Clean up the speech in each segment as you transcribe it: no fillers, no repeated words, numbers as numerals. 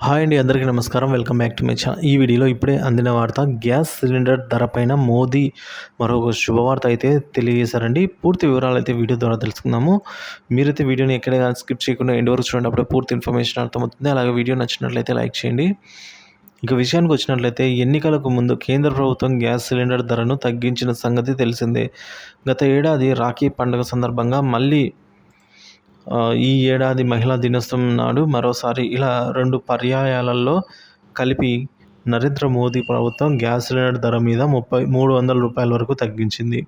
Hi అండి, అందరికీ నమస్కారం. Welcome back to my channel. ఈ వీడియోలో ఇప్పుడే అందిన వార్త, గ్యాస్ సిలిండర్ ధర పైన మోదీ మరొక శుభవార్త అయితే తెలియజేశారండి. పూర్తి వివరాలు అయితే వీడియో ద్వారా తెలుసుకుందాము. మీరైతే వీడియోని ఎక్కడ స్కిప్ చేయకుండా ఎండ్ వరకు చూడండి, అప్పుడే పూర్తి ఇన్ఫర్మేషన్ అర్థమవుతుంది. అలాగే వీడియో నచ్చినట్లయితే లైక్ చేయండి. ఇక విషయానికి వచ్చినట్లయితే, ఎన్నికలకు ముందు కేంద్ర ప్రభుత్వం గ్యాస్ సిలిండర్ ధరను తగ్గించిన సంగతి తెలిసిందే. గత ఏడాది రాఖీ పండుగ సందర్భంగా మళ్ళీ ఈ ఏడాది మహిళా దినోత్సవం నాడు మరోసారి ఇలా 2 పర్యాయాలలో కలిపి నరేంద్ర మోదీ ప్రభుత్వం గ్యాస్ సిలిండర్ ధర మీద రూ. 300 వరకు తగ్గించింది.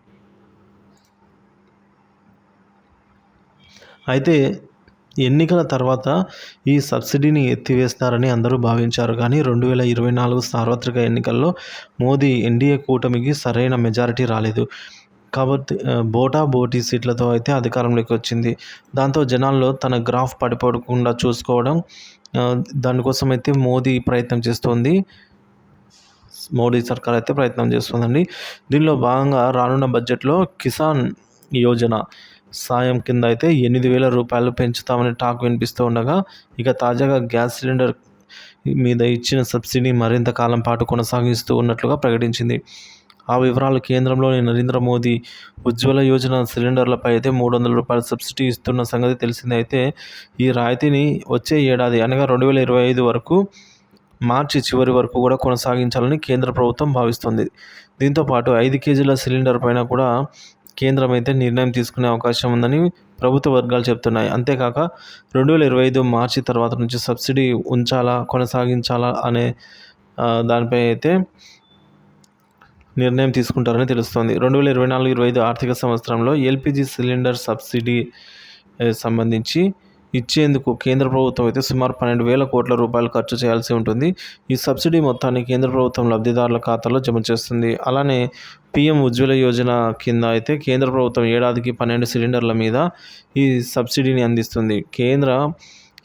అయితే ఎన్నికల తర్వాత ఈ సబ్సిడీని ఎత్తివేస్తారని అందరూ భావించారు. కానీ 2024 సార్వత్రిక ఎన్నికల్లో మోదీ ఎన్డీఏ కూటమికి సరైన మెజారిటీ రాలేదు. కాబట్టి బోటాబోటీ సీట్లతో అయితే అధికారంలోకి వచ్చింది. దాంతో జనాల్లో తన గ్రాఫ్ పడిపోకుండా చూసుకోవడం, దానికోసం అయితే మోడీ సర్కార్ అయితే ప్రయత్నం చేస్తుందండి. దీనిలో భాగంగా రానున్న బడ్జెట్లో కిసాన్ యోజన సాయం కింద అయితే రూ. 8,000 పెంచుతామని టాక్ వినిపిస్తూ ఉండగా, ఇక తాజాగా గ్యాస్ సిలిండర్ మీద ఇచ్చిన సబ్సిడీ మరింత కాలం పాటు కొనసాగిస్తూ ఉన్నట్లుగా ప్రకటించింది. ఆ వివరాలు, కేంద్రంలోని నరేంద్ర మోదీ ఉజ్వల యోజన సిలిండర్లపై అయితే రూ. 300 సబ్సిడీ ఇస్తున్న సంగతి తెలిసిందే. అయితే ఈ రాయితీని వచ్చే ఏడాది అనగా 2025 వరకు, మార్చి చివరి వరకు కూడా కొనసాగించాలని కేంద్ర ప్రభుత్వం భావిస్తుంది. దీంతోపాటు 5 కేజీల సిలిండర్ పైన కూడా కేంద్రం అయితే నిర్ణయం తీసుకునే అవకాశం ఉందని ప్రభుత్వ వర్గాలు చెబుతున్నాయి. అంతేకాక 2025 మార్చి తర్వాత నుంచి సబ్సిడీ ఉంచాలా, కొనసాగించాలా అనే దానిపై అయితే నిర్ణయం తీసుకుంటారని తెలుస్తోంది. 2024-25 ఆర్థిక సంవత్సరంలో ఎల్పీజీ సిలిండర్ సబ్సిడీ సంబంధించి ఇచ్చేందుకు కేంద్ర ప్రభుత్వం అయితే సుమారు 12,000 కోట్ల రూపాయలు ఖర్చు చేయాల్సి ఉంటుంది. ఈ సబ్సిడీ మొత్తాన్ని కేంద్ర ప్రభుత్వం లబ్ధిదారుల ఖాతాలో జమ చేస్తుంది. అలానే పీఎం ఉజ్వల యోజన కింద అయితే కేంద్ర ప్రభుత్వం ఏడాదికి 12 సిలిండర్ల మీద ఈ సబ్సిడీని అందిస్తుంది.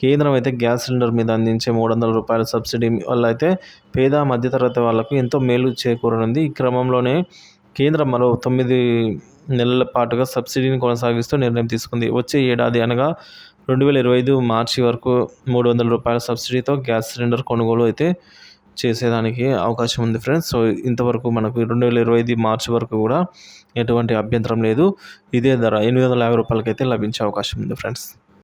కేంద్రం అయితే గ్యాస్ సిలిండర్ మీద అందించే రూ. 300 సబ్సిడీ వల్ల అయితే పేద మధ్యతరగతి వాళ్లకు ఎంతో మేలు చేకూరనుంది. ఈ క్రమంలోనే కేంద్రం మరో 9 నెలల పాటుగా సబ్సిడీని కొనసాగిస్తూ నిర్ణయం తీసుకుంది. వచ్చే ఏడాది అనగా 2025 మార్చి వరకు రూ. 300 సబ్సిడీతో గ్యాస్ సిలిండర్ కొనుగోలు అయితే చేసేదానికి అవకాశం ఉంది ఫ్రెండ్స్. సో ఇంతవరకు మనకు 2025 మార్చి వరకు కూడా ఎటువంటి అభ్యంతరం లేదు. ఇదే ధర రూ. 850 అయితే లభించే అవకాశం ఉంది ఫ్రెండ్స్.